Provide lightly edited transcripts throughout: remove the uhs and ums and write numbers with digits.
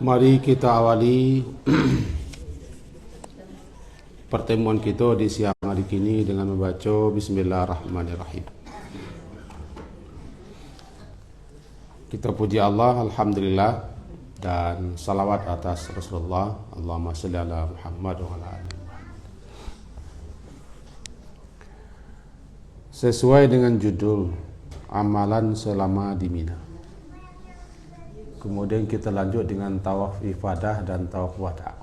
Mari kita awali pertemuan kita di siang hari ini dengan membaca Bismillahirrahmanirrahim. Kita puji Allah, Alhamdulillah, dan salawat atas Rasulullah. Allahumma salli ala Muhammad wa ala ali Muhammad. Sesuai dengan judul Amalan selama di Mina. Kemudian kita lanjut dengan tawaf ifadah dan tawaf wada.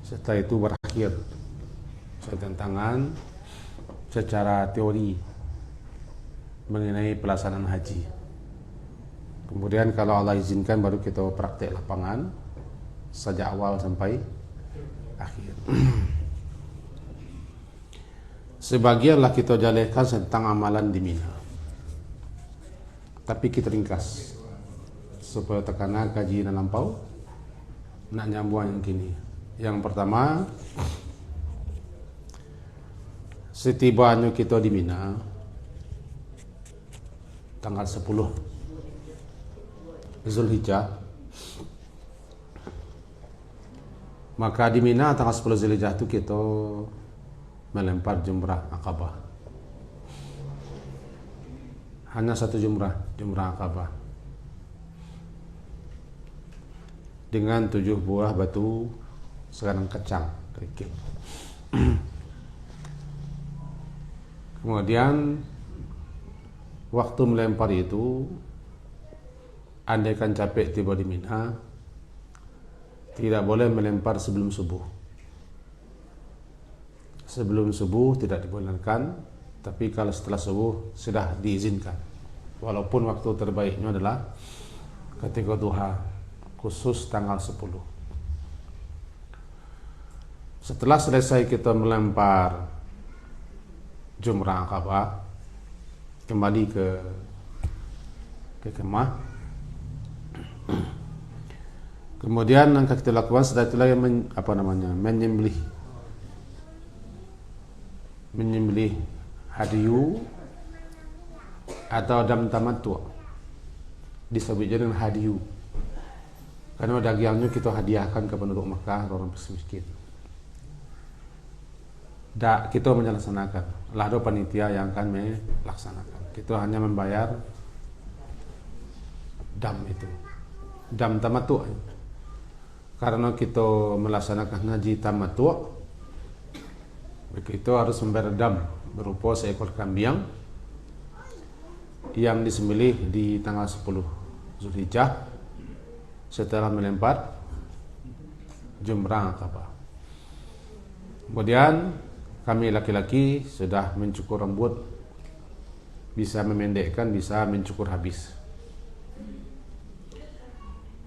Setelah itu berakhir tantangan secara teori mengenai pelaksanaan haji. Kemudian kalau Allah izinkan baru kita praktek lapangan sejak awal sampai akhir. Sebagianlah kita jalankan tentang amalan di Mina. Tapi kita ringkas supaya tekanan kaji dan lampau nak nyambung yang kini. Yang pertama, setibanya kita di Mina tanggal 10 Zulhijjah, maka di Mina tanggal 10 Zulhijjah itu kita melempar jumrah Aqabah. Hanya satu jumrah Aqabah dengan 7 buah batu sekarang kecang kerikil. Kemudian waktu melempar itu, andaikan capek tiba di Mina, tidak boleh melempar sebelum subuh. Sebelum subuh tidak dibolehkan, tapi kalau setelah subuh sudah diizinkan. Walaupun waktu terbaiknya adalah ketika duha, khusus tanggal 10. Setelah selesai kita melempar jumrah Aqabah, kembali ke kemah. Kemudian yang kita lakukan setelah itu lagi menyembelih hadiyu atau dam tamattu, disebut dengan hadiyu karena dagingnya kita hadiahkan ke penduduk Makkah, orang miskin. Kita menyelaksanakan, lah ada panitia yang akan melaksanakan. Kita hanya membayar dam itu, dam tamattu. Karena kita melaksanakan haji tamattu, begitu harus membayar dam berupa seekor kambing yang disembelih di tanggal 10 Zulhijjah setelah melempar jumrah Aqabah. Kemudian kami laki-laki sudah mencukur rambut, bisa memendekkan, bisa mencukur habis.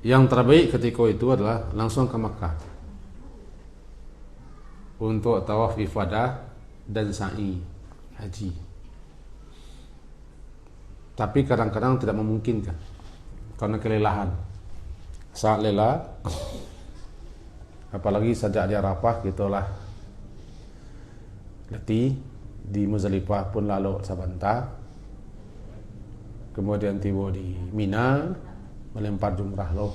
Yang terbaik ketika itu adalah langsung ke Makkah untuk tawaf ifadah dan sa'i haji. Tapi kadang-kadang tidak memungkinkan karena kelelahan. Saat lelah, apalagi sejak di Arafah gitulah letih, di Muzdalifah pun lalu sebentar, kemudian tiba di Mina melempar jumrah lo,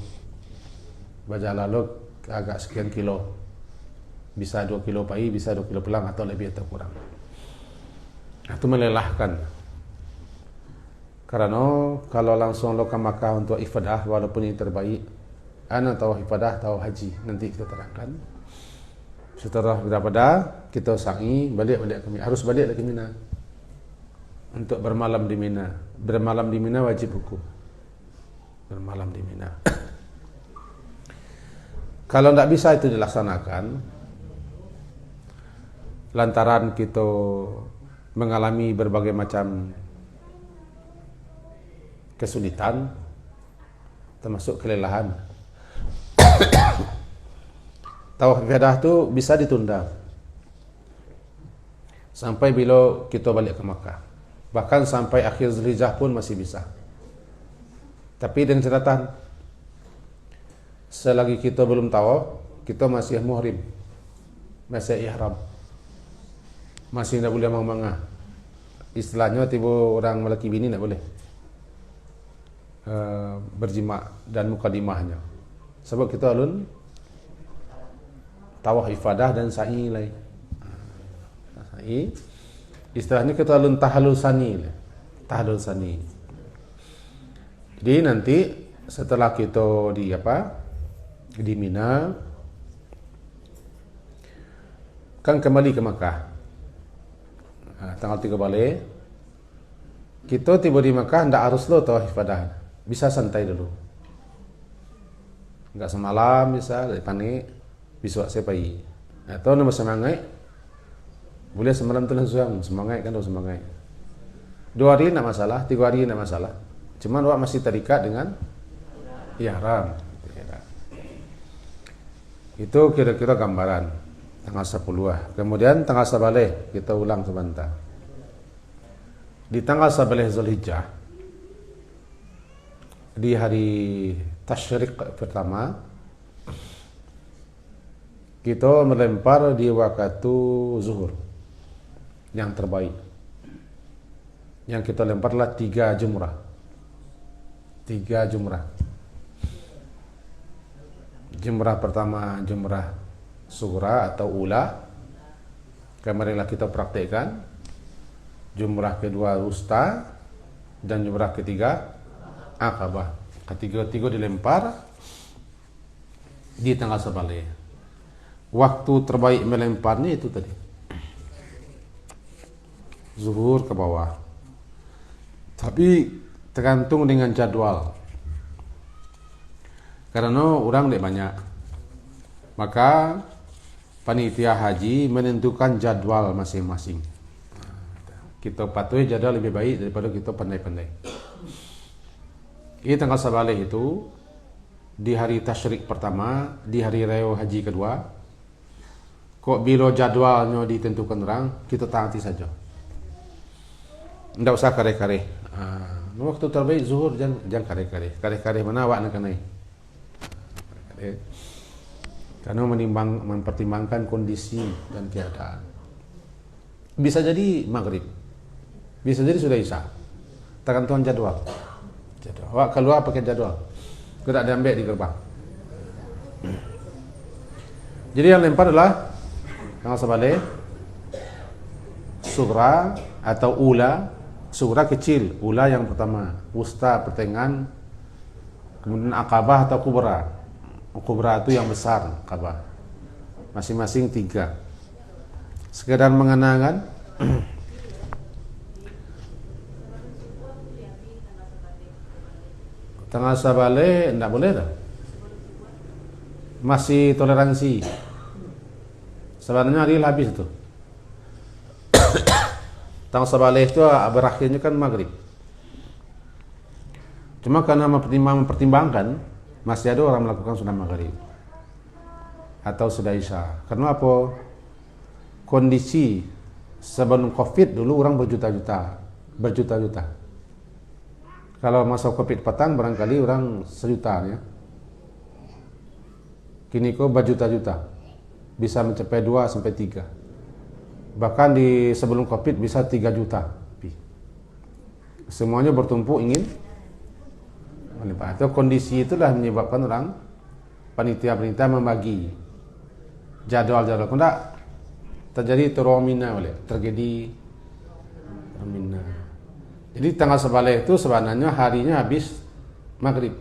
baca lalu agak sekian kilo, bisa 2 kilo pagi, bisa 2 kilo pulang atau lebih atau kurang. Itu melelahkan. Karena kalau langsung lo ke Makkah untuk ifadah, walaupun ini terbaik, tawaf ifadah, tawaf haji, nanti kita terangkan. Setelah daripada kita sa'i, harus balik ke Mina untuk bermalam di Mina. Bermalam di Mina wajib hukum. Bermalam di Mina. Kalau tidak bisa itu dilaksanakan, lantaran kita mengalami berbagai macam kesulitan, termasuk kelelahan, tawaf ifadah itu bisa ditunda sampai bila kita balik ke Makkah. Bahkan sampai akhir Zulhijjah pun masih bisa. Tapi dengan catatan, selagi kita belum tawaf, kita masih muhrim, masih ihram, masih tidak boleh mangah. Istilahnya tiba orang lelaki bini tidak boleh berjima dan mukadimahnya. Sebab kita alun tawaf ifadah dan sa'i lain. Sa'i istilahnya kita alun tahallul sani. Tahallul sani. Jadi nanti setelah kita di Mina kan kembali ke Makkah. Tanggal 3 balik kita tiba di Makkah, ndak harus lo tawaf ifadah. Bisa santai dulu. Enggak semalam bisa, dari panik besok saya pagi. Atau nama semangat boleh semalam tu langsung semangat kan, semangat 2 hari tidak masalah, 3 hari tidak masalah. Cuman awak masih terikat dengan ihram. Itu kira-kira gambaran tanggal 10. Kemudian tanggal sabaleh kita ulang sebentar. Di tanggal sabaleh Zulhijjah, di hari tasyrik pertama, kita melempar di waktu zuhur yang terbaik. Yang kita lemparlah 3 jumrah. 3 jumrah. Jumrah pertama jumrah sughra atau ula. Kemarinlah kita praktekkan. Jumrah kedua wusta dan jumrah ketiga Aqabah. Ketiga-tiga dilempar di tanggal sabaleh. Waktu terbaik melemparnya itu tadi. Zuhur ke bawah. Tapi tergantung dengan jadwal. Karena orang tidak banyak. Maka panitia haji menentukan jadwal masing-masing. Kita patuhi jadwal lebih baik daripada kita pandai-pandai. Ini tanggal sabaleh itu di hari tasyrik pertama, di hari raya haji kedua. Kok bila jadwalnya ditentukan orang, kita taati saja. Tidak usah kare-kare. Waktu terbaik zuhur jangan kare-kare. Kare-kare mana awak nak kenai? Karena mempertimbangkan kondisi dan keadaan. Bisa jadi maghrib, bisa jadi sudah isya. Tergantung jadwal. Awak keluar pakai jadwal. Kita ada ambil di gerbang. Jadi yang lempar adalah tanggal sabaleh, sughra atau ula. Sughra kecil, ula yang pertama, wusta pertengahan, kemudian Aqabah atau kubra. Kubra itu yang besar, Aqabah. Masing-masing 3. Sekedar mengenangkan. Tanggal sabaleh tidak boleh dah. Masih toleransi. Sebenarnya hari habis itu. Tanggal sabaleh itu berakhirnya kan maghrib. Cuma karena mempertimbangkan, masih ada orang melakukan sunnah maghrib atau sudah isya. Karena apa? Kondisi sebelum COVID dulu orang berjuta-juta. Kalau masa COVID petang barangkali orang sejuta ya. Kini kok berjuta-juta. Bisa mencapai 2 sampai 3. Bahkan di sebelum COVID bisa 3 juta. Semuanya bertumpuk ingin melimpah. Atau kondisi itulah menyebabkan orang panitia membagi jadwal-jadwal. Tidak terjadi terjadi termina. Jadi tanggal sabaleh itu sebenarnya harinya habis maghrib.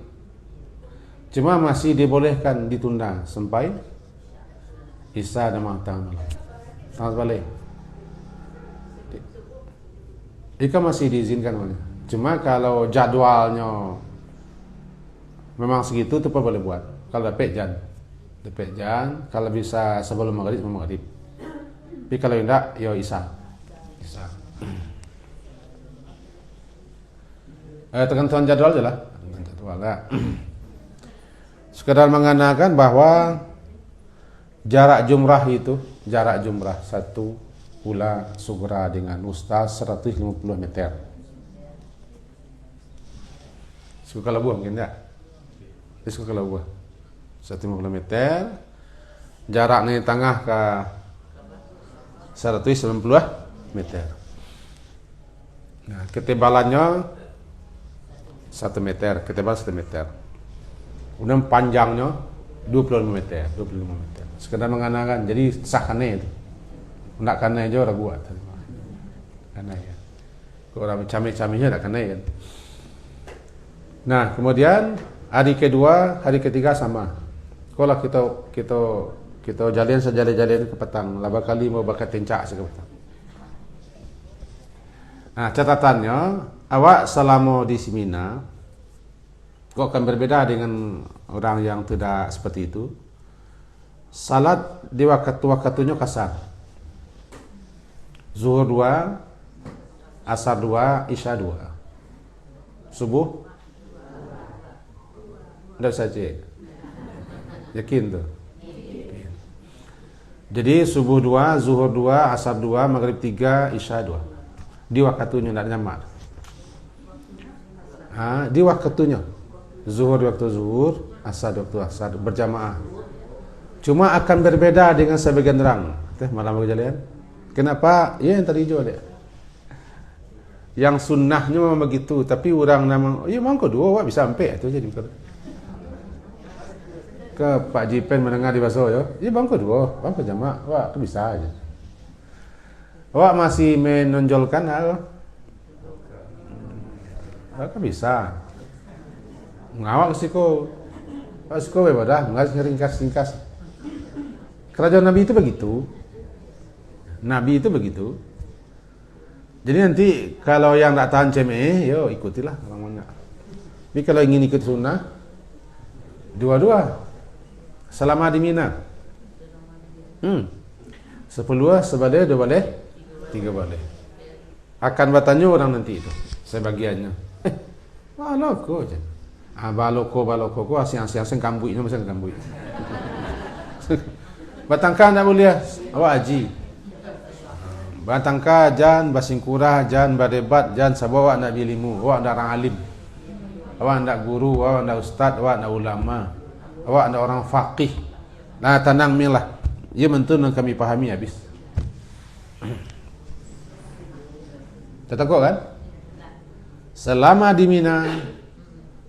Cuma masih dibolehkan ditunda sampai isya dan matang. Tanggal sabaleh. Jika masih diizinkan oleh. Cuma kalau jadwalnya memang segitu tu boleh buat. Kalau dapat jan, kalau bisa sebelum maghrib. Tapi kalau tidak, ya isya. Tergantung jadwal je lah. Sekedar mengatakan bahwa jarak jumrah satu ula sughra dengan wusta 150 meter. Suka labuh mungkin tak? Suka labuh 150 meter. Jaraknya tengah ke 190 meter. Nah, ketebalannya 1 meter, ketebal 1 meter. Kemudian panjangnya 25 meter. Sekedar menganakan, jadi sah kanai itu. Nak kanai aja orang buat. Kanai ya. Kalau orang camik-camiknya tak kanai kan. Nah, kemudian hari kedua, hari ketiga sama. Kalau kita jalan sejalan-jalan ke petang, laba kali mau bakat tencak ke petang. Nah, catatannya, awak selama di Mina, kok akan berbeda dengan orang yang tidak seperti itu. Salat di waktunya kasar. Zuhur 2, Asar 2, Isya 2. Subuh? Tidak saja. Yakin tu? Jadi subuh 2, Zuhur 2, Asar 2, Maghrib 3, Isya 2. Di waktunya tidak nyamak. Di waktunya. Zuhur di waktu zuhur, Asar di waktu asar, berjamaah. Cuma akan berbeda dengan sebagian orang. Malam berjalan. Kenapa? Ya yang tadi juga dia. Yang sunnahnya memang begitu, tapi orang nama, ya memang kedua, wak bisa sampai itu jadi. Ke Pak Jipen mendengar di baso ya. Ya bang kedua, bang jamaah, wak tu bisa aja. Wak masih menonjolkan hal. Wak bisa. Ngawak siko. Wak siko bebadah, nggak ringkas-ringkas. Kerajaan Nabi itu begitu. Nabi itu begitu. Jadi nanti kalau yang tak tahan CME, yo ikutilah orang banyak. Tapi kalau ingin ikut sunnah, dua-dua. Selama di Mina. 10 sebalai 2 balai 3 balai. Akan bertanya orang nanti itu sebagiannya. Baloko aja. Baloko ko asing-asing kambuinya macam kambui. Batangka tak boleh awak haji. Batangka jan basingkurah jan badebat jan sabawa nak bilimu, awak nak orang alim. Awak nak guru, awak nak ustaz, awak nak ulama. Awak nak orang faqih. Nah, tenang milah. Ia mentun yang kami pahami habis. Tak takut kan? Selama di Mina,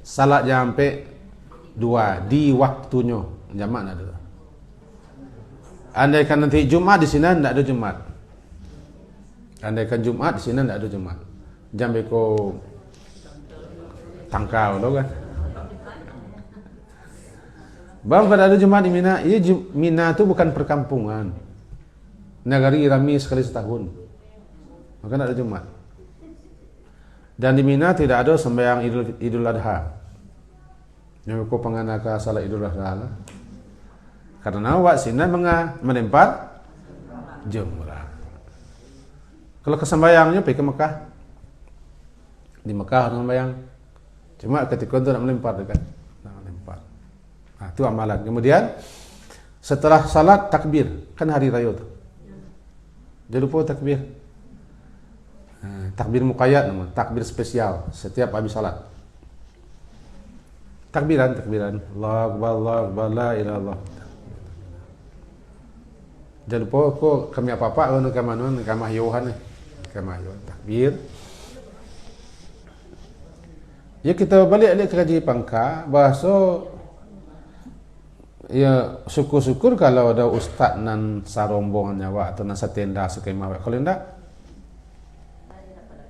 salat sampai 2 di waktunya. Jamak nak ada. Andaikan nanti Jumat di sini tidak ada Jumat. Andaikan Jumat di sini tidak ada Jumat. Jam beko tangkau lo kan. Bang pada ada Jumat di Mina. Mina itu bukan perkampungan. Negari ramai sekali setahun. Maka tidak ada Jumat. Dan di Mina tidak ada sembahyang Idul Adha. Yang aku penganaka salat Idul Adha lah. Karena awak sini menempat jumrah. Kalau kesembayangnya pergi ke Mekah. Di Mekah orang sembayang. Cuma ketika itu nak melempar dekat. Nak melempar. Nah, itu amalan. Kemudian setelah salat takbir, kan hari raya tu. Jangan lupa takbir. Takbir muqayyad nama, takbir spesial setiap habis salat. Takbiran. Allahu Akbar, la ilaha illallah. Jangan lupa kok kami apa-apa kalau nak mana kamah Yohan ni. Kamah Yohan takbir. Ya kita balik ke kaji pangka bahasa ya syukur-syukur kalau ada ustaz nan sarombongan nyawa atau nan satenda sekemah. Kalau tidak,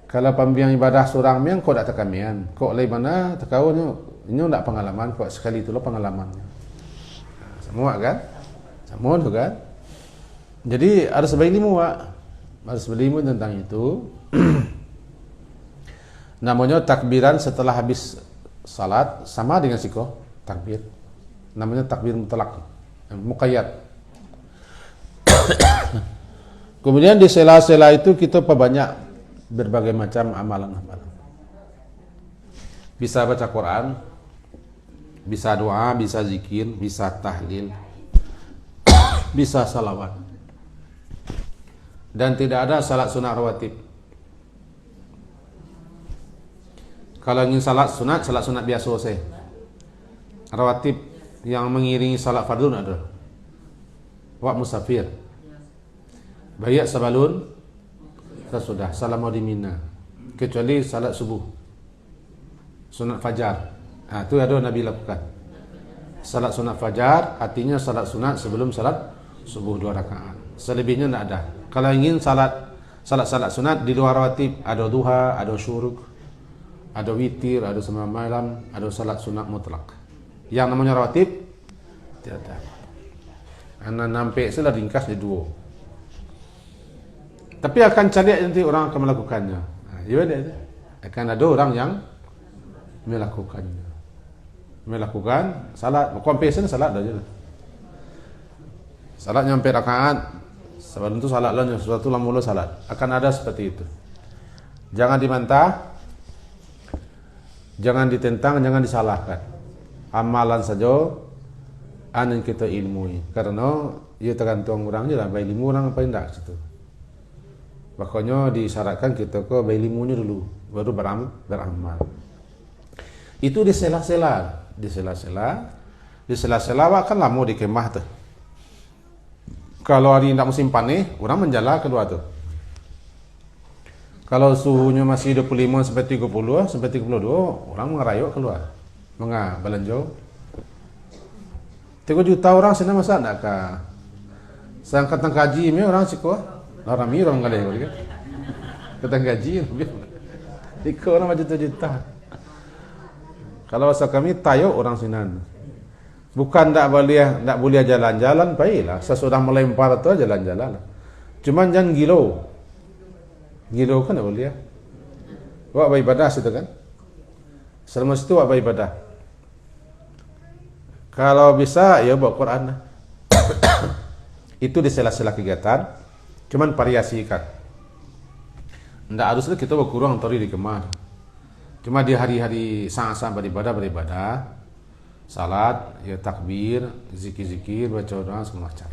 kalau pembiang ibadah seorang miang kau tak tekamian, kau lain mana tekau ini tak pengalaman, kau sekali itulah pengalamannya. Semua kan? Semua tu kan? Jadi harus berilmu, harus berilmu tentang itu. Namanya takbiran setelah habis salat sama dengan siko takbir. Namanya takbir mutlak, muqayyad. Kemudian di sela-sela itu kita perbanyak berbagai macam amalan-amalan. Bisa baca Quran, bisa doa, bisa zikir, bisa tahlil, bisa salawat. Dan tidak ada salat sunat rawatib. Kalau ingin salat sunat biasa saya. Rawatib yang mengiringi salat fardhu ada. Wak musafir. Bayak sabalun sudah salam di Mina. Kecuali salat subuh. Sunat fajar. Itu ada Nabi lakukan. Salat sunat fajar artinya salat sunat sebelum salat subuh 2 rakaat. Selebihnya tidak ada. Kalau ingin salat sunat di luar rawatib, ada duha, ada syuruk, ada witir, ada sembahyang malam, ada salat sunat mutlak. Yang namanya rawatib tidak ada. Anak nampak sudah ringkas di 2. Tapi akan cari nanti orang akan melakukannya. Ya ada. Akan ada orang yang melakukannya. Melakukan salat, compassion salat dah je. Salat nyampe rakaat, sebelum itu salat lah, sesuatu lah mula salat. Akan ada seperti itu. Jangan dibantah, jangan ditentang, jangan disalahkan. Amalan saja yang kita ilmui. Karena ia tergantung orang je lah, baik ilmu orang apa tidak situ. Makanya disyaratkan kita ke baik ilmunya dulu, baru beramal. Itu di sela-sela. Di sela-sela kan lama di kemah tu. Kalau hari tidak musim panas, orang menjala keluar tu. Kalau suhunya masih 25 sampai 30 sampai 32, orang mengerayuk keluar. Belanja. 3 juta orang sana masa nak ka. Sangkatan kaji ni orang siko. Orang mi orang galai kan. Kata gaji ikut orang macam juta. Kalau asal kami tayo orang sinan. Bukan tak boleh jalan-jalan, baiklah. Sesudah melempar tu jalan-jalan. Cuman jangan gilo. Gilo kan tak boleh. Buat beribadah situ kan. Selama situ buat beribadah. Kalau bisa ya buat Quran. Itu di sela-sela kegiatan. Cuman variasikan. Tidak haruslah kita berkurang tori di kemar. Cuma di hari-hari sangat-sangat beribadah, salat, ya takbir, zikir-zikir, baca doa segala macam.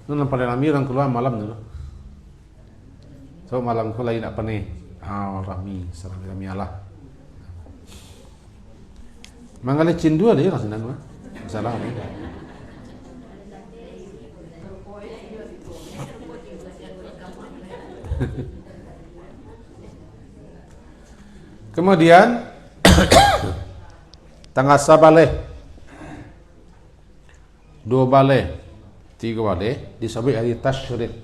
Itu paling ramai orang keluar malam dulu. So malam tu lagi nak pening. Ramai, ramai Allah. Mangale cindu ada ya rasinan mah. Salah ni. Kemudian tanggal sabale 2 bale 3 bale disebut hari tasyriq.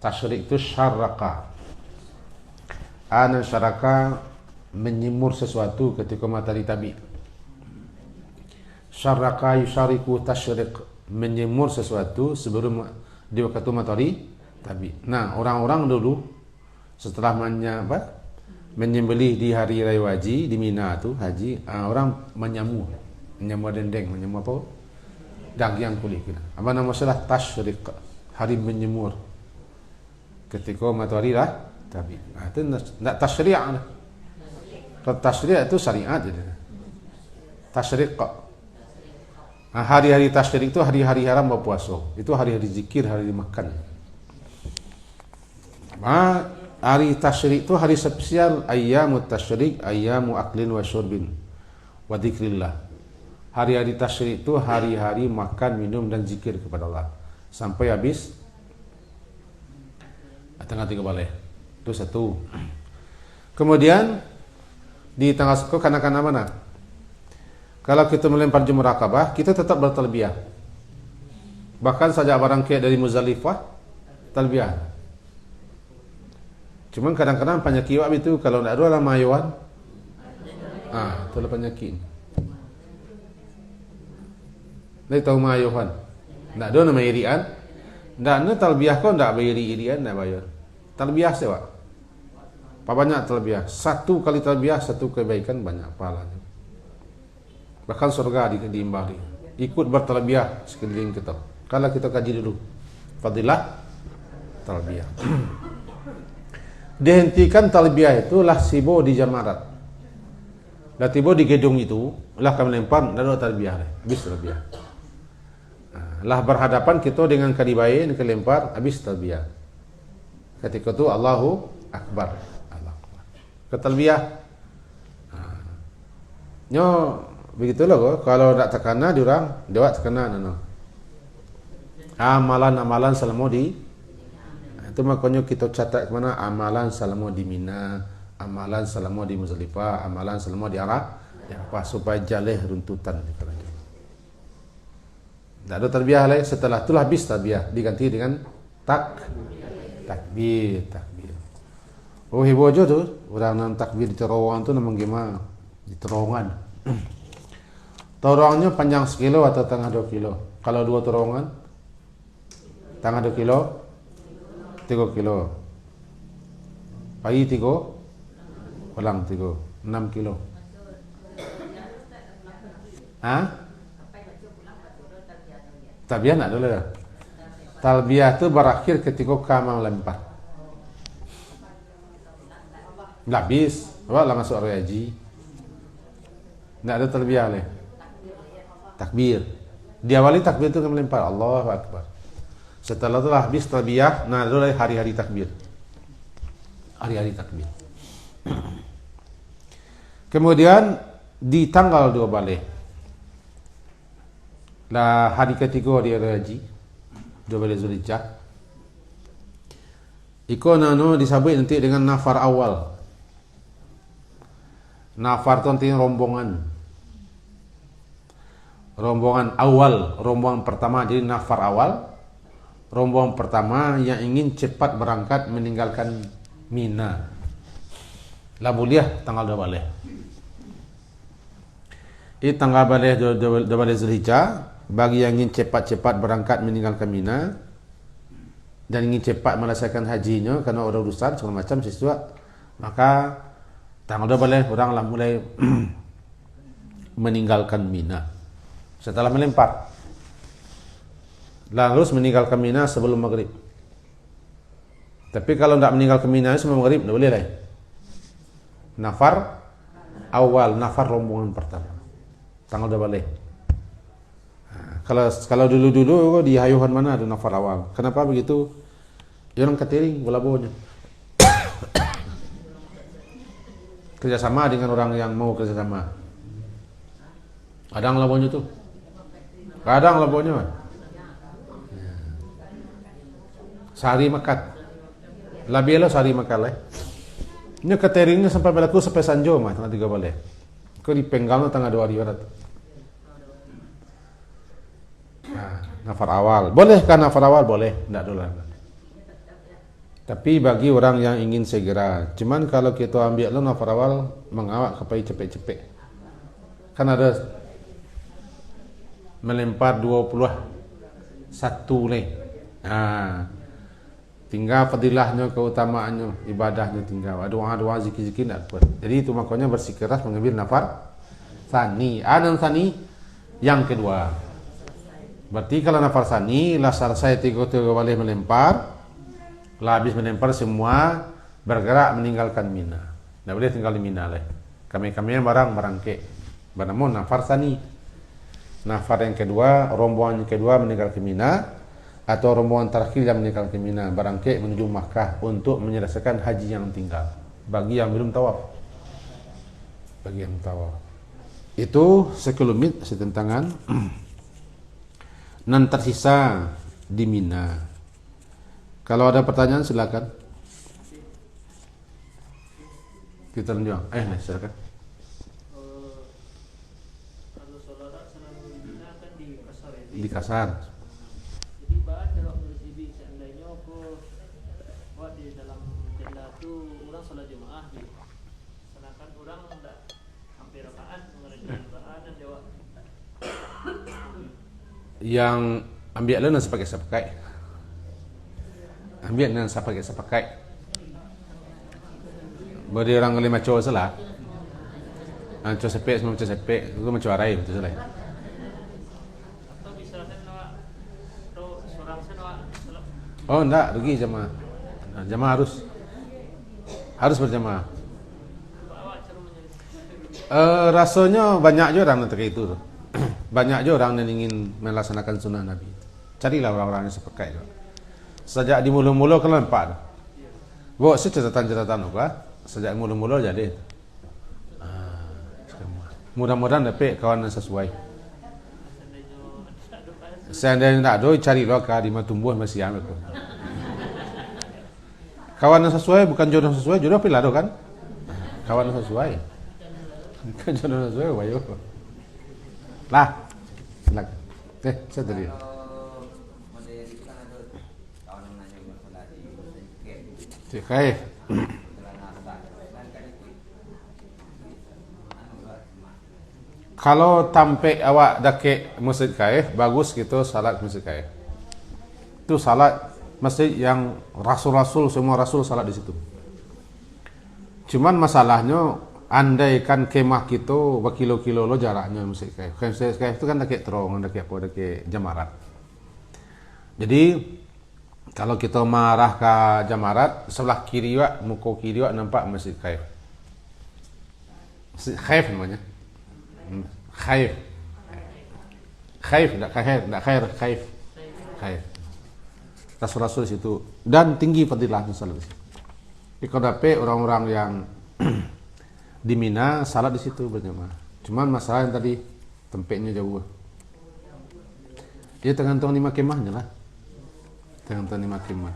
Tasyriq itu syaraka. Ana syaraka menyemur sesuatu ketika matahari terbit. Syaraka yusyariku tasyriq, menyemur sesuatu sebelum di waktu matahari terbit. Nah, orang-orang dulu setelah menyembelih di hari raya haji di Mina tu haji, orang menyamur dendeng, menyamur apa? Daging kulit kita. Apa nama salah tasyriq, hari menyemur. Ketika matahari dah terbit. Itu nak tasyri'. Kalau tasyri' itu syariat je. Tasyriq. Hari-hari tasyriq itu hari-hari haram berpuasa. Itu hari-hari zikir, hari makan. Hari tasyrik itu hari spesial, ayyamut tasyrik, ayyamu aklin wa syurbin wa dzikrillah. Hari-hari tasyrik itu hari-hari makan, minum dan zikir kepada Allah sampai habis tanggal 3 balik. Itu satu. Kemudian di tanggal kanak-kanak mana? Kalau kita melempar jumrah Akabah, kita tetap bertalbiyah. Bahkan saja barang kayak dari Muzdalifah talbiyah. Cuman kadang-kadang penyakit itu kalau tidak ada lama ayuan, itu lah penyakit. Dia tahu mayuhan, tidak ada nama irian, tidak ada talbiyah kau tidak bayar irian, tidak bayar. Talbiyah sewa. Apa banyak talbiyah? 1 kali talbiyah 1 kebaikan banyak pahalanya. Bahkan surga diimbali. Ikut bertalbiyah sekeliling kita. Kalau kita kaji dulu, fadilah talbiyah. Dihentikan talbiyah itu lah sibo di jamarat. Lah tiba di gedung itu, lah kami lempar, lalu talbiyah. Habis talbiyah. Lah berhadapan kita dengan kadibain, kelempar, habis talbiyah. Ketika itu Allahu Akbar. Ketalbiyah. Nyo begitulah kok. Kalau tak terkena diorang, dia terkena amalan-amalan selama di itu makanya kita catat ke mana amalan selama di Mina, amalan selama di Muzdalifah, amalan selama di Ya, apa supaya jaleh runtutan. Tidak ada tarbiyah lagi. Setelah itu habis tarbiyah, diganti dengan takbir. Oh heboh aja tuh orang nan takbir di terowongan tuh namanya gimana? Di terowongan. Terowongannya panjang 1 kilo atau tengah 2 kilo? Kalau 2 terowongan, tengah 2 kilo, 3 kilo. Pagi 3, pulang 3, 6 kilo. Hah? Talbiyah nak dulu ya. Talbiyah itu berakhir ketika kamu melempar. Nggak habis, apa lah masuk area haji. Nggak ada talbiyah leh. Takbir. Diawali takbir itu melempar Allahu Akbar. Setelah itu habis talbiyah, nah dulu hari-hari takbir. Hari-hari takbir. Kemudian di tanggal 2 balik. Lah hari ketiga dia haji 12 Zulhijjah. Iko nano disabut nanti dengan nafar awal. Nafar itu nanti rombongan awal, rombongan pertama. Jadi nafar awal, rombongan pertama yang ingin cepat berangkat meninggalkan Mina. Lah mulia tanggal 2 balik. Ini tanggal balik 12 Zulhijjah. Bagi yang ingin cepat-cepat berangkat meninggalkan Mina dan ingin cepat menyelesaikan hajinya karena ada urusan segala macam sesuatu, maka tanggal 2 balik oranglah mulai meninggalkan Mina setelah melempar. Lalu meninggalkan Mina sebelum maghrib. Tapi kalau tidak meninggalkan Mina sebelum maghrib, tidak boleh lah. Nafar awal, nafar rombongan pertama tanggal 2 balik. Kalau dulu di Hayuhan mana ada nafar awal. Kenapa begitu? Orang catering bolabonya. Kerjasama dengan orang yang mau kerjasama. Kadang labonya tuh. Kadang labonya mah. Sehari makan. Labielo sehari makan lah. Ini cateringnya sampai berlaku sampai Sanjo mah tanggal 3 balik. Kau di Penggalnya tanggal 2 hari barat. Nafar awal. Boleh kan nafar awal? Boleh. Tidak dulu. Tapi bagi orang yang ingin segera. Cuman kalau kita ambil nafar awal, mengawak kepai cepet-cepet. Kan ada melempar 21 nih. Tinggal fadilahnya, keutamaannya, ibadahnya tinggal. Doa-doa zikir-zikir tidak kuat. Jadi itu makanya bersikeras mengambil nafar sani. Anan sani yang kedua. Berarti kalau nafar sani lah selesai 3 balik melempar, lah habis melempar semua bergerak meninggalkan Mina. Tidak boleh tinggal di Mina lah. Kami yang barang ke. Namun nafar sani. Nafar yang kedua, rombongan yang kedua meninggalkan Mina, atau rombongan terakhir yang meninggalkan Mina barangke menuju Makkah untuk menyelesaikan haji yang tinggal. Bagi yang belum tawaf. Bagi yang tawaf. Itu sekelumit setentangan nan tersisa di Mina. Kalau ada pertanyaan silakan. Kita lanjut. Silakan. Kalau saudara selama di Mina kan di Kasar ya. Di Kasar. Jadi bahan kalau bersibik seandainya buat di dalam tenda tu orang salat jemaah di. Sedangkan orang tidak hampir rakaat mengerjakan rakaat dan jawab. Yang ambil lah nasa pakai. Ambil nasa pakai. Beri orang kali macam salah. Macam sepek semua macam sepek. Itu macam arai betul salah. Atau misalnya nak tu seorang sana salat. Oh enggak, rugi jamaah. Jamaah harus berjamaah. Awak cara menyelesaikan. Rasanya banyak je orang nanti kayak itu. Banyak je orang yang ingin melaksanakan sunnah Nabi. Carilah orang-orang yang sepakai. Sejak di mula-mula kan nampak. Bawa catatan-catatan apa? Sejak mula-mula jadi. Mudah-mudahan dapat kawan yang sesuai. Seandainya tak ada, carilah ke di mana tumbuh masih yang itu. Kawan yang sesuai bukan jodoh sesuai, jodoh pilih kan? Kawan yang sesuai. Kan jodoh saya bayu. Lah. Silakan. Saya tadi. Cik Khaif. Kalau tampik awak dakik Masjid Khaif, bagus kita salat Masjid Khaif. Itu salat masjid yang rasul-rasul, semua rasul salat di situ. Cuman masalahnya, andaikan kemah kita berkilo-kilo lo jaraknya Masjid Khaif. Masjid Khaif itu kan dakik terong, dakik apa, dakik jamarat. Jadi kalau kita marah ke jamarat, sebelah kiri wak, muka kiri wak nampak Masjid Khaif. Masjid Khaif namanya. Khaif. Khaif, tidak khair, tidak khair, khaif. Khaif. Rasul-rasul situ dan tinggi fadilahnya salat di situ. Di Kodape orang-orang yang di Mina salat di situ berjamaah. Cuman masalah yang tadi tempatnya jauh. Dia tergantung lima kemahnya lah. Tergantung lima kemah.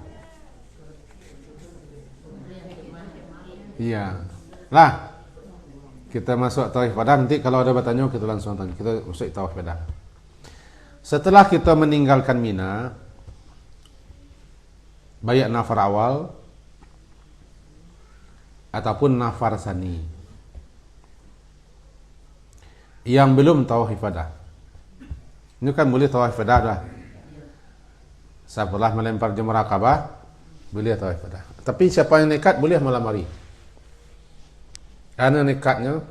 Iya. Lah. Kita masuk tawaf ifadah, nanti kalau ada bertanya kita langsung tanya. Kita masuk tawaf ifadah. Setelah kita meninggalkan Mina, baik nafar awal ataupun nafar sani, yang belum tawaf ifadah, ini kan boleh tawaf ifadah dah. Setelah melempar jamrah Akabah, boleh tawaf ifadah. Tapi siapa yang nekat boleh malam hari. Karena nekatnya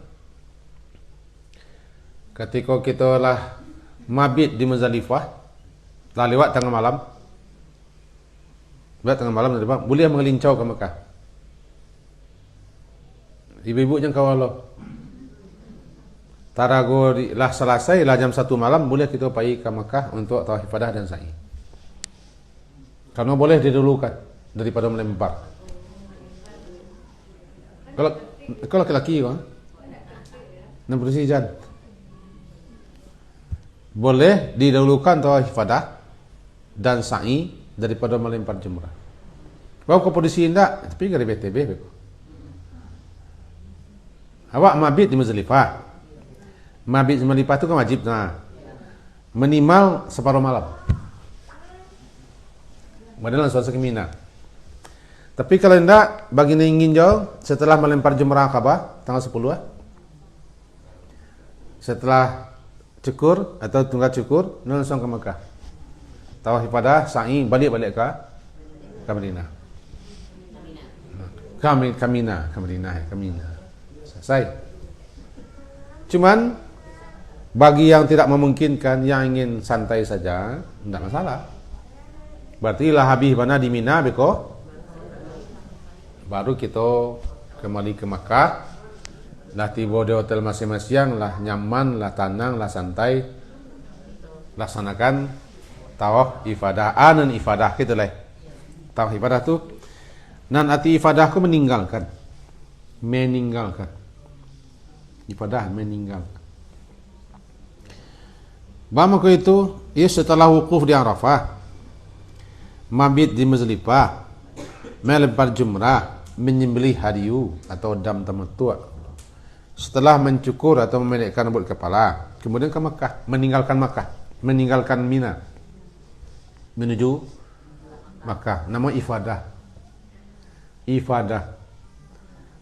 ketika kita lah mabit di Muzdalifah, lah lewat tengah malam, boleh mengelincau ke Mekah. Ibu-ibu jangan kawal lo. Tarago lah selesai lah jam 1 malam, boleh kita pergi ke Mekah untuk tawaf ifadah dan sa'i. Karena boleh didulukan daripada melempar. Kalau laki-laki kan 60 jam boleh didahulukan tawaf ifadah dan sa'i daripada melempar jumrah. Bawa ke posisi indah, tapi gak ada BTB. Awak mabit di Muzdalifah. Mabit di Muzdalifah itu kan wajib. Nah, minimal separuh malam. Kemudian langsung ke Mina. Tapi kalau tidak, bagi yang ingin jauh, setelah melempar jumrah Akabah, tanggal 10 setelah cukur atau tunggal cukur, langsung ke Mekah. Tawaf ifadah, sa'i, balik-balik ke Madinah. Ke Madinah. Selesai. Cuman, bagi yang tidak memungkinkan, yang ingin santai saja, tidak masalah. Berarti lah habis mana di Mina, beko. Baru kita kembali ke Makkah, lah tiba di hotel masing-masing, lah nyaman, lah tenang, lah santai, laksanakan tawaf ifadah, dan ifadah gitu lah. Tawaf ifadah tu, nan arti ifadahku meninggalkan, ifadah meninggalkan. Bagaimana itu? Ya setelah wukuf di Arafah, mabit di Muzdalifah, melempar jumrah, menyembelih hadiyu atau dam tamattu'. Setelah mencukur atau memendekkan rambut kepala, kemudian ke Makkah, meninggalkan Mina, menuju Makkah. Nama ifadah.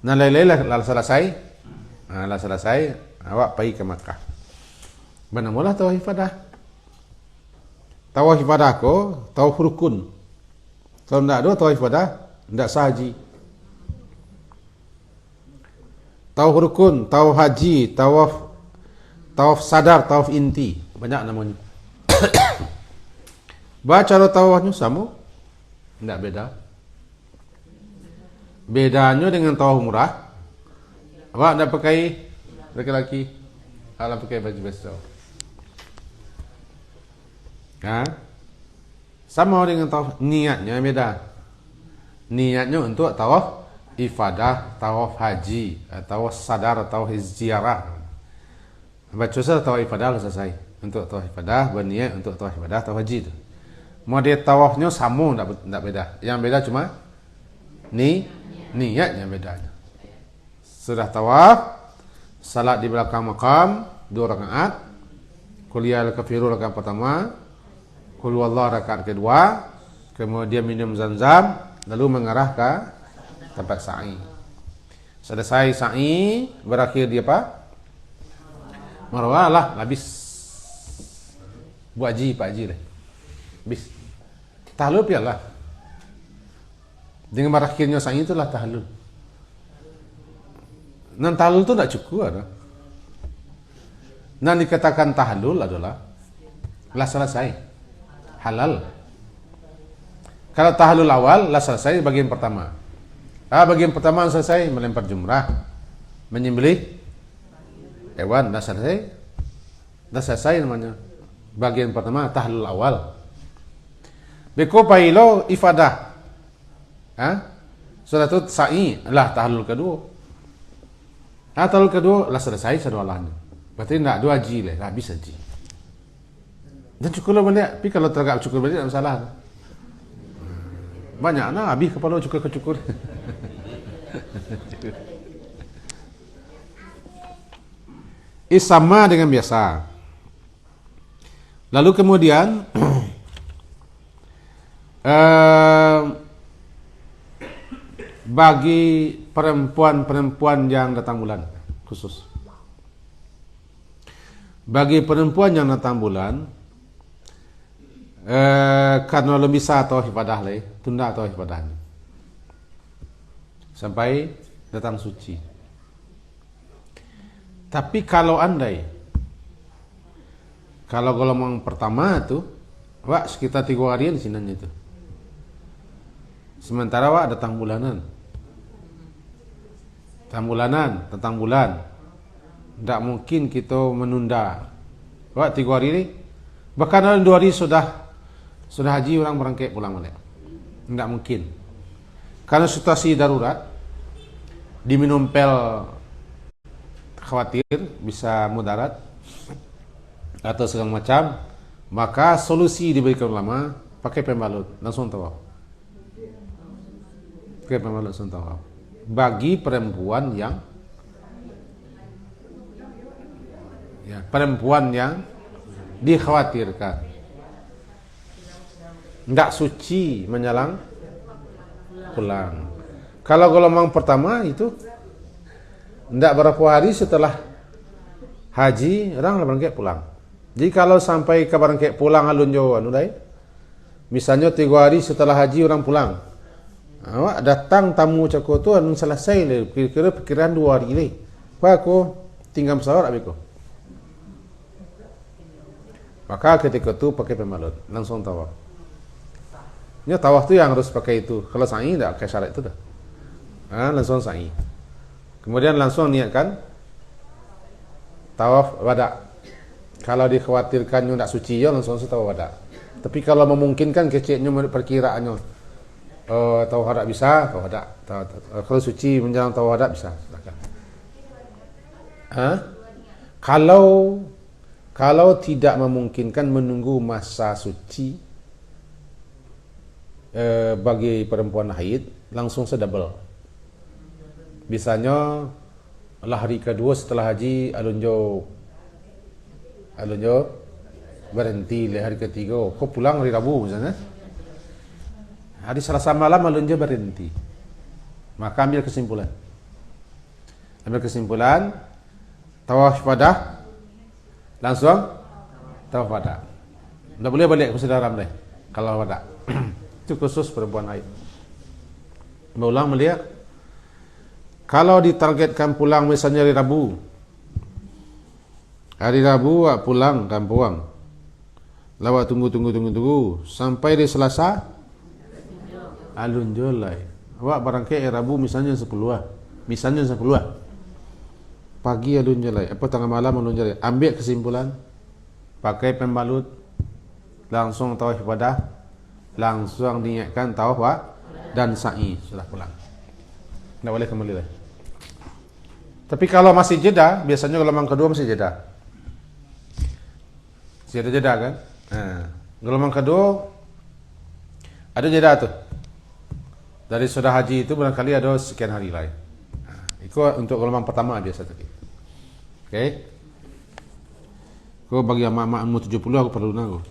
Nah, lah selesai, awak pergi ke Makkah. Benamulah tawaf ifadah. Tawaf ifadah ko, tawaf rukun. Kalau tidak ada tawaf ifadah, tidak sah haji. Tawaf rukun, tawaf haji, tawaf sadar, tawaf inti, banyak namanya. Baca tawafnya sama? Tidak beda. Bedanya dengan tawaf umrah, awak tidak pakai laki-laki, awak pakai baju besar. Sama dengan tawaf, niatnya beda. Niatnya untuk tawaf ifadah, tawaf haji, tawaf sadar, tawaf ziarah. Baca saja tawaf ifadah selesai. Untuk tawaf ifadah, berniat untuk tawaf ifadah, tawaf haji itu. Model tawafnya sama, tidak beda. Yang beda cuma niatnya beda. Sudah tawaf, salat di belakang makam 2 rakaat, qul ya al-kafirun rakaat pertama, qul huwallahu rakaat kedua, kemudian minum zam-zam, lalu mengarah ke tempat sa'i. Selesai sa'i, berakhir di apa? Marwah lah, habis buat haji, Pak Haji lah. Habis. Tahlul pialah. Dengan berakhirnya sa'i itulah tahlul. Nan tahlul itu tak cukup ada. Nan dikatakan tahlul adalah lah selesai. Halal. Kalau tahlul awal lah selesai bagian pertama. Bagian pertama selesai melempar jumrah, menyembelih hewan, dah selesai namanya. Bagian pertama tahlul awal. Beko pailo ifadah. Sudah itu sa'i lah tahlul kedua. Tahlul kedua lah selesai sedulahnya. Berarti nak 2 haji lah, habis haji. Dan cukup balik, tapi kalau tergap cukup balik tak masalah. Banyak nah habis kepala cukur. Sama dengan biasa. Lalu kemudian bagi perempuan yang datang bulan khusus. Bagi perempuan yang datang bulan, karena belum bisa tawaf ibadah lagi, tunda tawaf ibadahnya sampai datang suci. Tapi kalau andai, kalau gelombang pertama tu, wak sekitar 3 hari di sini itu. Sementara wak datang bulanan. Tentang bulan. Tak mungkin kita menunda. Wak 3 hari ni, bahkan dalam 2 hari sudah haji orang berangkat pulang balik. Tak mungkin. Karena situasi darurat, diminum pil khawatir bisa mudarat atau segala macam, maka solusi diberikan ulama pakai pembalut langsung tawaf. Pakai pembalut langsung tawaf. Bagi perempuan yang dikhawatirkan tidak suci menjelang pulang. Kalau gelombang pertama itu tidak berapa hari setelah haji orang berangkat pulang. Jadi kalau sampai kabar berangkat pulang alun Jawa misalnya 3 hari setelah haji orang pulang, awak datang tamu cako tu anu selesai le, kira-kira pikiran 2 hari ni. Pak aku tinggal pesawat abiko. Maka ketika tu pakai pembalut, langsung tawaf. Ini tawaf tu yang harus pakai itu. Kalau sa'i tak pakai syarat itu dah. Langsung sa'i. Kemudian langsung niatkan tawaf wada. Kalau dikhawatirkan tak suci ya langsung tawaf wada. Tapi kalau memungkinkan kecilnya perkiraannya tawaf wada bisa, tawaf wada. Kalau suci menjelang tawaf wada bisa, silakan. Kalau tidak memungkinkan menunggu masa suci bagi perempuan haid, langsung sedabel. Biasanya hari kedua setelah haji alunjo berhenti hari ketiga. Kau pulang hari Rabu misalnya, hari Selasa malam alunjo berhenti. Maka ambil kesimpulan tawaf ifadah langsung tawaf wada. Tak boleh balik ke Sedaram deh kalau wada. Itu khusus perempuan haid. Ulang melihat kalau ditargetkan pulang misalnya hari Rabu pulang kampung, lawak tunggu sampai di Selasa alun jolai. Awak barangkali Rabu misalnya 10 pagi alun jolai, tengah malam alun jolai. Ambil kesimpulan, pakai pembalut, langsung tawaf ibadah, langsung niatkan tawaf dan sa'i sudah pulang. Tak boleh kembali lagi. Tapi kalau masih jeda, biasanya gelombang kedua masih jeda. Masih ada jeda kan? Gelombang kedua ada jeda tuh. Dari sudah haji itu barangkali ada sekian hari lain. Itu untuk gelombang pertama biasa tadi. Okey. Kau bagi mak-mak umur 70 aku perlu nak.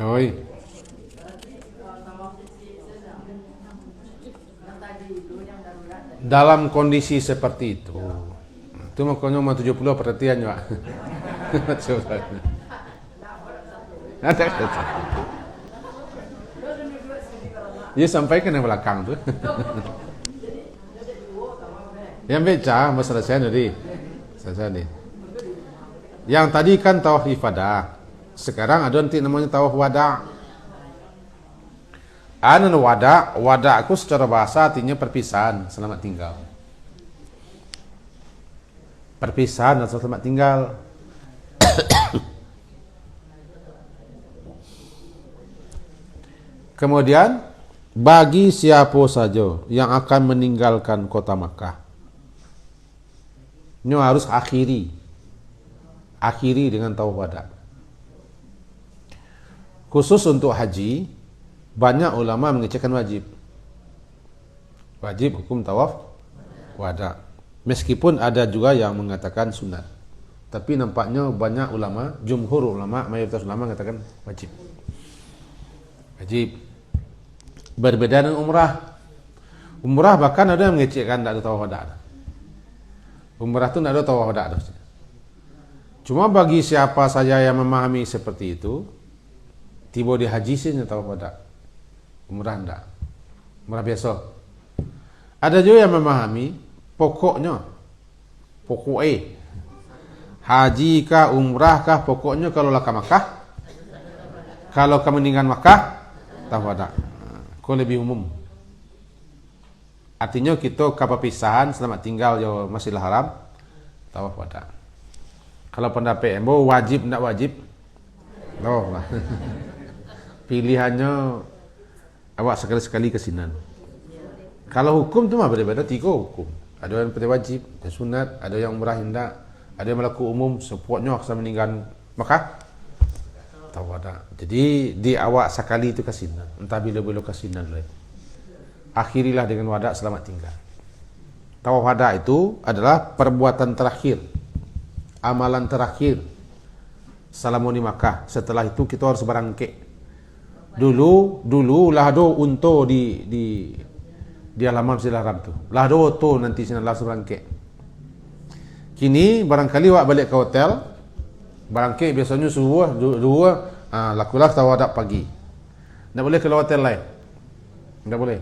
Oi. Dalam kondisi seperti itu makanya umur 70 perhatian juga. Ada kata. Dia sampaikan yang belakang tu. Yang beca masalah saya tadi. Yang tadi kan tawaf ifadah. Sekarang ada nanti namanya tawaf wada. Wada aku secara bahasa artinya perpisahan, selamat tinggal. Perpisahan atau selamat tinggal. Kemudian bagi siapa saja yang akan meninggalkan kota Makkah, ini harus akhiri dengan tawaf wada. Khusus untuk haji, banyak ulama mengecekkan wajib hukum tawaf wada. Meskipun ada juga yang mengatakan sunat, tapi nampaknya banyak ulama, jumhur ulama, mayoritas ulama mengatakan wajib. Berbeda dengan umrah bahkan ada yang mengecekkan tak ada tawaf wada. Umrah tu tak ada tawaf wada. Cuma bagi siapa saja yang memahami seperti itu, tiba di haji saja tawaf wada. Umrah enggak. Umrah biasa. Ada juga yang memahami pokoknya haji kah umrah kah, pokoknya kalau lah ke Makkah, kalau kamu meninggal Makkah tawaf wada. Kau lebih umum. Artinya kita ke perpisahan selamat tinggal yo Masjidil Haram tawaf wada. Kalau pendapat embo wajib enggak wajib? No lah. Pilihannya awak sekali-sekali kesinan. Kalau hukum tu mah berbeda, 3 hukum. Ada yang penting wajib, ada sunat, ada yang umrah hendak, ada yang berlaku umum, sepoknya akan meninggal Makkah tawaf wada. Jadi di awak sekali itu kesinan, entah bila-bila kesinan lain. Akhirilah dengan wada selamat tinggal. Tawaf wada itu adalah perbuatan terakhir, amalan terakhir selama di Makkah. Setelah itu kita harus berangkik. Dulu lah do unto di halaman Masjidil Haram tu. Lah do to nanti sini langsung berangkik. Kini barangkali awak balik ke hotel, berangkik biasanya subuh dua lakulah tawaf wada pagi. Tak boleh keluar hotel lain. Tak boleh.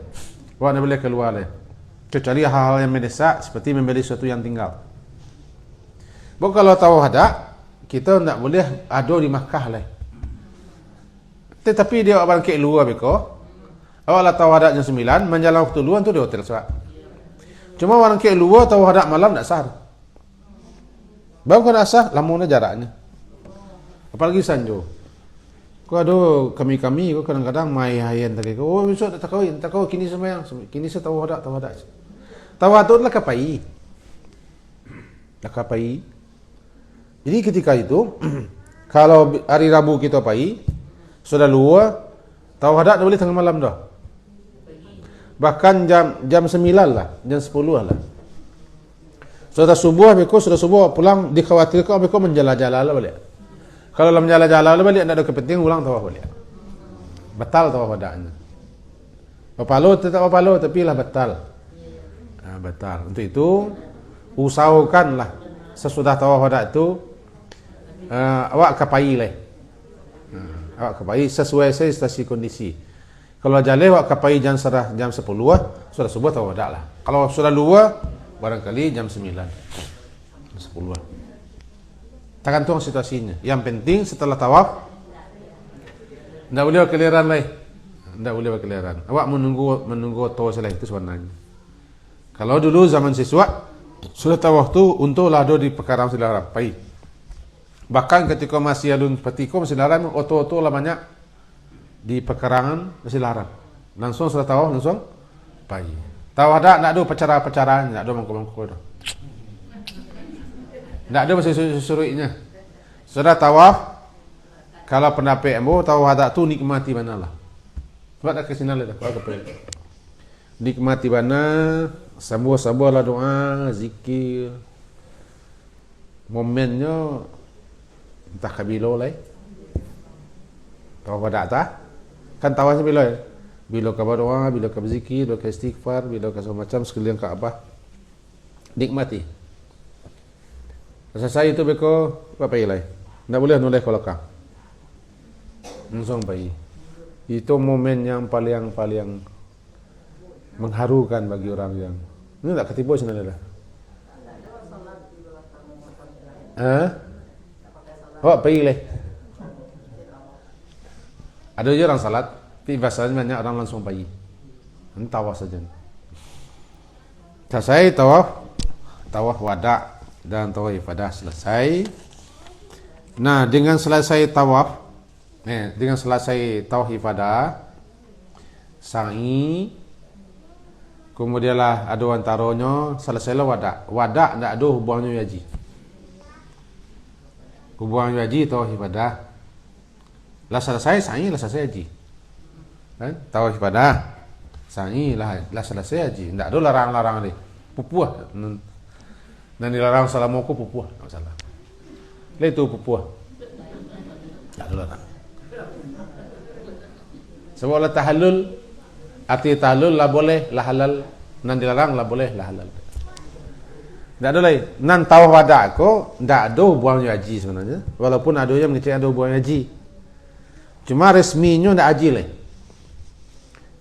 Awak tak boleh keluar lain. Kecuali hal-hal yang mendesak seperti membeli sesuatu yang tinggal. Bahawa kalau tawaf wada, kita tak boleh ada di Makkah lain. Tetapi dia bangkit luar beko. Awak lah tawaf wada jam 9, menjalan waktu luar tu di hotel sebab. Cuma orang bangkit luar tawaf wada malam tak sah. Baru kau nak sah, lama jaraknya. Apalagi sanjo. Kau ada kami kau kadang-kadang mai hayan tadi. Oh besok tak kau kini sembahyang. Kini saya tawaf wada. Tawaf tu adalah kapai. Jadi ketika itu kalau hari Rabu kita pai, sudah luar, tawaf wada boleh tengah malam dah. Bahkan jam 9 lah, jam 10 lah. Sudah subuh pulang dikhawatirkan beko menjala-jala lah balik. Kalau dalam menjala-jala lah balik tak ada kepentingan ulang tawaf balik. Batal tawaf wadanya. Bapalo tetap bapalo tapi lah batal. Batal. Untuk itu usahakanlah sesudah tawaf wada itu awak kapai lah. Awak kapai sesuai situasi kondisi. Kalau jale awak kapai jam 10 sudah subuh tawaf wada lah. Kalau sudah luar barangkali jam 9. Jam 10. Tergantung situasinya. Yang penting setelah tawaf tidak boleh berkeliaran lah. Tidak boleh berkeliaran. Awak menunggu tawaf selesai itu sebenarnya. Kalau dulu zaman siswa sudah tawaf tu untuk lado di pekarangan Masjidil Haram pai. Bahkan ketika masih alun petiko Masjidil Haram oto-oto lah banyak di pekarangan Masjidil Haram. Langsung sudah tawaf langsung pai. Tawaf tak ada pacara-pacaran, tak ada mangkuk-mangkuk dah. Tak ada masa suruhnya. Sudah tawaf, kalau pendapat ambo tawaf wada tu nikmati manalah. Sebab tak kesini lah dah. nikmati bana, sabar-sabarlah doa, zikir. Momennya entah ke bila lah. Tahu pada tak? Kan tahu sampai bila? Bila ke berdoa, bila ke berzikir, bila ke istighfar, bila ke semua macam sekalian Kaabah. Nikmati. Selesai itu beko apa ilai? Tak boleh noleh kalau kau. Langsung pergi. Itu momen yang paling mengharukan bagi orang yang ini tak ketipu sebenarnya lah. Pergi leh. Ada je orang salat, tapi biasanya banyak orang langsung pergi. Tawaf saja. Selesai tawaf wada dan tawaf ifadah selesai. Nah, dengan selesai tawaf ifadah, sa'i, kemudianlah ada antaranya selesailah wada. Wada tak ada hubungannya haji. Hubungannya haji tawaf ifadah. Lah selesai sa'i, lah selesai haji. Kan? Tawaf ifadah, sa'i, lah selesai haji. Tak ada larang-larang ni. Pupuh. Dan dilarang salam aku pupuh, tak masalah. Lah itu pupuh. Tak ada larang. Sebab lah tahallul, arti tahallul lah boleh, lah halal. Nan dilarang lah boleh, lah halal. Tak ada lagi. Nan tawaf wada ko, tak ada hubungannya haji sebenarnya. Walaupun ada yang mengatakan ada hubungannya haji. Cuma resminya tak haji lah.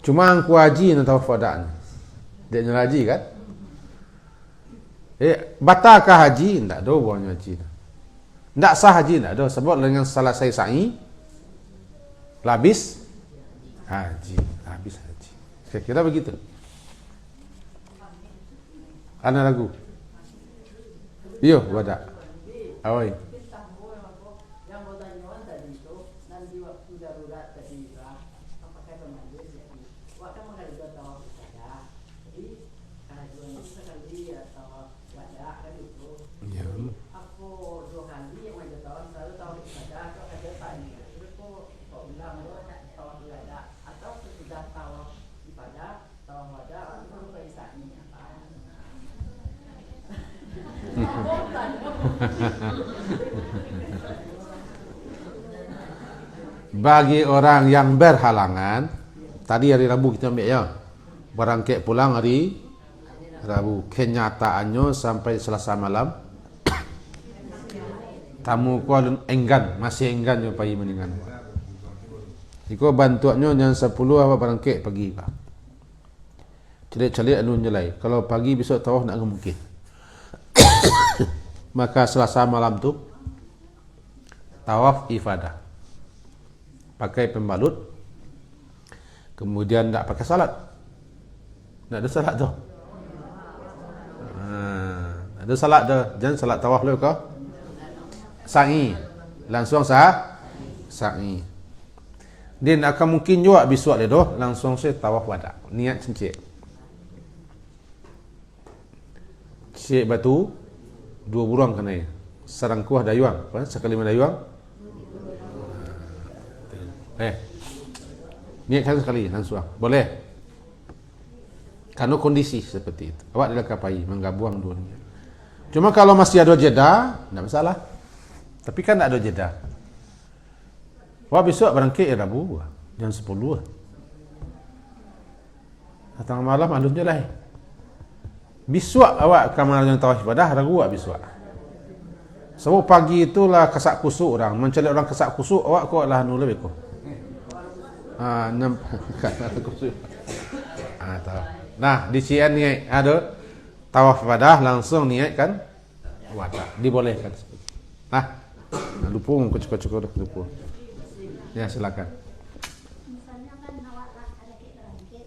Cuma angku haji nan tawaf wada. Dia nyala haji kan? Batalkah haji? Tak ada hubungannya haji. Tak sah haji tak ada. Sebab dengan selesai sa'i, habis haji. Habis haji. Kira-kira begitu. Ana lagu. Yo, wada. Awai. Bagi orang yang berhalangan, tadi hari Rabu kita ambil ya, berangkat pulang hari Rabu, kenyataannya sampai Selasa malam tamu ku enggan, masih enggan yo pergi mendingan. Jika bantuannya yang 10 apa berangkat pagi pak. Celik-celik anu nyelai. Kalau pagi besok tawaf nak mungkin. Maka Selasa malam tu tawaf ifadah. Pakai pembalut. Kemudian tak pakai salat. Tak ada salat tu. Tak ada salat tu. Jangan salat tawaf lu kau. Sa'i. Langsung sa'i. Dia akan mungkin juga besok dia tu langsung saya tawaf wada. Niat cincik. Cik batu 2 burung kena ya. Sarang kuah dayuang, apa? Sekali dayuang. Niat kan sekali langsung. Boleh. Karena kondisi seperti itu. Awak adalah kapai menggabung dua niat. Cuma kalau masih ada jeda, tidak masalah. Tapi kan tak ada jeda. Awak besok berangkat Rabu jam 10. Datang malam alusnya lah. Besok awak kamar yang tawaf ibadah Rabu awak besok. Sebab pagi itulah kesak kusuk orang. Mencari orang kesak kusuk awak kau lah anu lebih kau. Nah, di Cian niat ada tawaf ibadah langsung niat kan wada. Dibolehkan. Nah, lupa cukup lupa. Ya, silakan. Misalnya kan awak ada berangkat,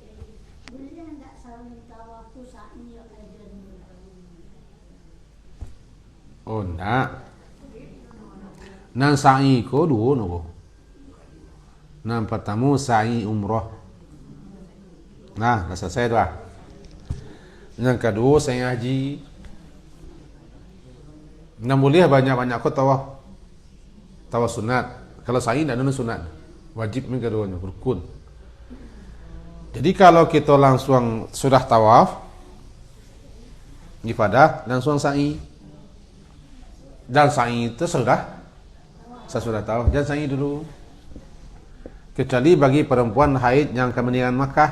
boleh enggak saling tawaf tu saat ini ada. Oh, enggak. Nan sa'i ko dua no. Nan pertama sa'i umrah. Nah, dah selesai tu lah. Yang kedua sa'i haji. Nan boleh banyak-banyak ko tawaf sunat. Kalau sa'i tak ada sunat. Wajib ni keduanya, rukun. Jadi kalau kita langsung sudah tawaf ifadah, langsung sa'i. Dan sa'i itu sesudah tawaf, jangan sa'i dulu. Kecuali bagi perempuan haid yang kemenangan Makkah,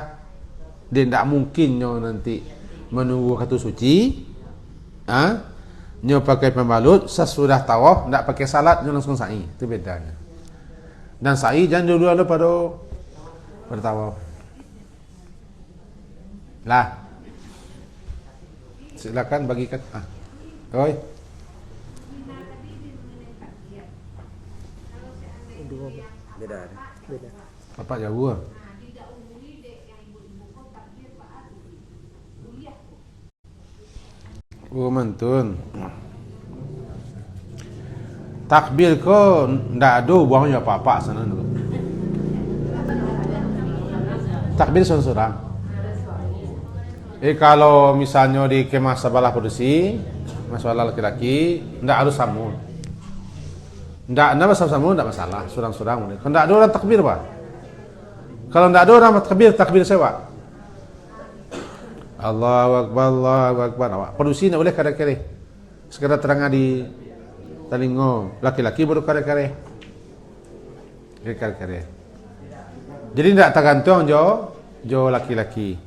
dia tidak mungkin nanti menunggu katu suci. Nyo pakai pembalut sesudah tawaf, tidak pakai salat, nyo langsung sa'i. Itu bedanya. Dan sa'i jangan dulu pada tawaf. Lah. Silakan bagikan. Oi. Beda. Apa jauh? Mantun. Takbir ko ndak ada buangnya apa-apa sana dulu. Takbir seorang. Kalau misalnya di kemah sebelah produksi, masalah laki-laki, ndak harus sambung. Ndak sambung ndak masalah, surang-surang. Kalau ndak ada orang takbir, Pak. Kalau ndak ada orang takbir sewa. Allahu Akbar. Awak produksi nak boleh kare-kare. Sekadar terang di telingo. Laki-laki baru kare-kare. Kare-kare. Jadi tidak tergantung jo laki-laki.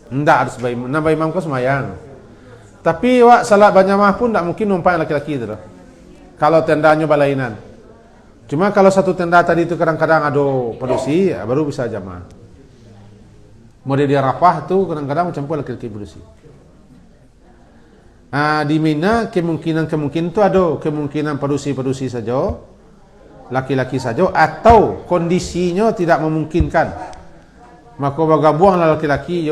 Tidak harus nambah imam kau semayang. Tapi wak salat berjamaah pun tidak mungkin numpang laki-laki itu. Kalau tendanya balainan. Cuma kalau satu tenda tadi itu kadang-kadang ada produksi, baru bisa jamaah. Model di Arafah tu kadang-kadang mencampur laki-laki produksi. Di Mina kemungkinan tu ada kemungkinan produksi saja, laki-laki saja, atau kondisinya tidak memungkinkan. Maka bergabunglah laki-laki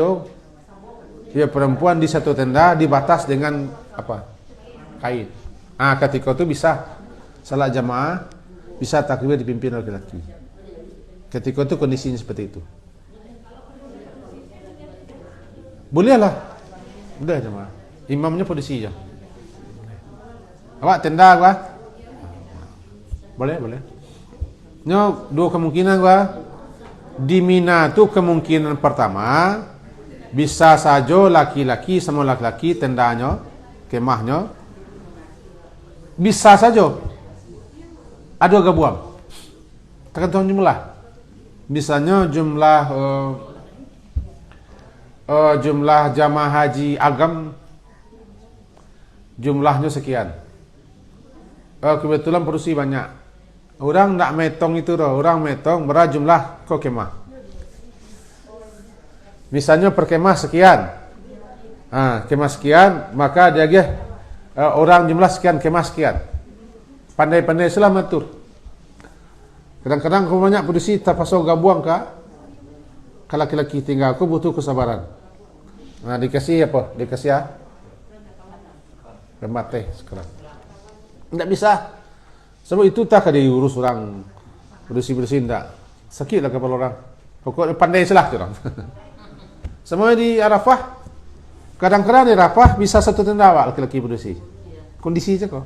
perempuan di satu tenda dibatas dengan kain. Ketika itu bisa salat jamaah, bisa takbir dipimpin laki-laki. Ketika itu kondisinya seperti itu. Bolehlah. Boleh jemaah. Imamnya posisi je. Awak tenda gua. Boleh. Nyo dua kemungkinan gua. Di Mina tu kemungkinan pertama bisa saja laki-laki sama laki-laki tendanya, kemahnya. Bisa saja. Ada gabungan. Tergantung jumlah. Misalnya jumlah jamaah haji agam jumlahnya sekian. Kebetulan produksi banyak. Orang nak metong itu orang metong berapa jumlah kau kemah. Misalnya per kemah sekian. Kemah sekian, maka dia orang jumlah sekian, kemah sekian. Pandai-pandai selamat tur. Kadang-kadang kau banyak produksi terpaksa gabung ke laki-laki tinggal, aku butuh kesabaran. Dikasih apa? Dikasih rembat teh sekarang. Tidak bisa. Sebab itu tak ada diurus orang bersih-bersih tidak. Sakitlah kepala orang. Pokoknya pandai salah tu orang. Semua di Arafah. Kadang-kadang di Arafah bisa satu tenda awak laki-laki bersih. Kondisi je kok.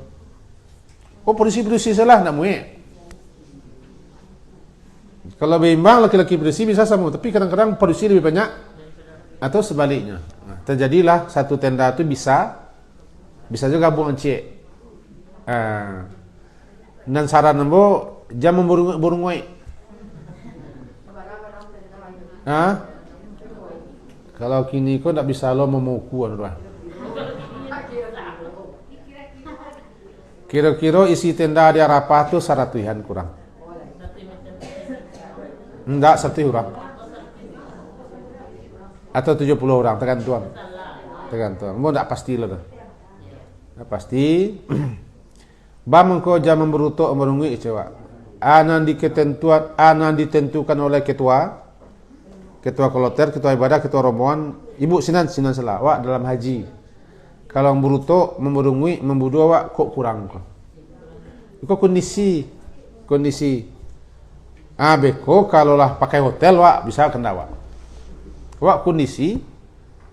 Bersih-bersih salah nak muik. Kalau berimbang laki-laki bersih bisa sama, tapi kadang-kadang produksi lebih banyak atau sebaliknya. Terjadilah satu tenda itu bisa juga gabung encik. Dan saran nembo jam burung-burung. Kalau kini kau tak bisa lo memuku Kira-kira isi tenda di Arafah tu 100-an kurang. Enggak 1 orang. Atau 70 orang, tergantung. Mau enggak pasti lah. Enggak pasti. Bam engkau jam memberutuk merungui cewa. Anan ditentukan oleh ketua kloter, ketua ibadah, ketua rombongan, ibu sinan salah. Wak dalam haji. Kalau memberutuk, memberungui, membudu awak kok kurang kok. Itu kondisi. Beko kalaulah pakai hotel wak bisa kena wak kondisi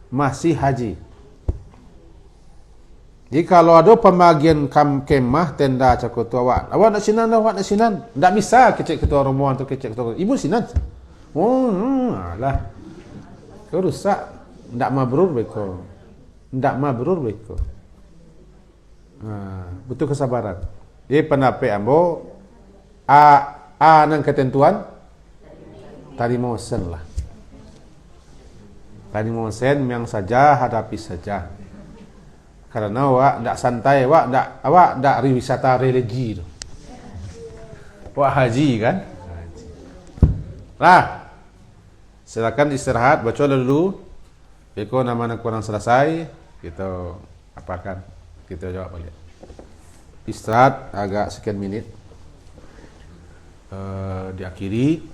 masih haji. Jadi kalau ada pembagian kemah tenda cakup tu awak nak sinan, ndak bisa kecek ketua rombongan atau kecek ketua ibu sinan. Alah. Kau rusak. Ndak mabrur beko. Ndak mabrur beko. Butuh kesabaran. Pendapat ambo nang ketentuan tadi mosen lah. Tadi mosen yang saja hadapi saja. Karena awak ndak santai, awak ndak wisata religi tu. Awak haji kan? Haji. Lah. Silakan istirahat, baca dulu. Beko nama kurang selesai, kita apakan? Kita jawab balik. Istirahat agak sekian menit. Diakhiri.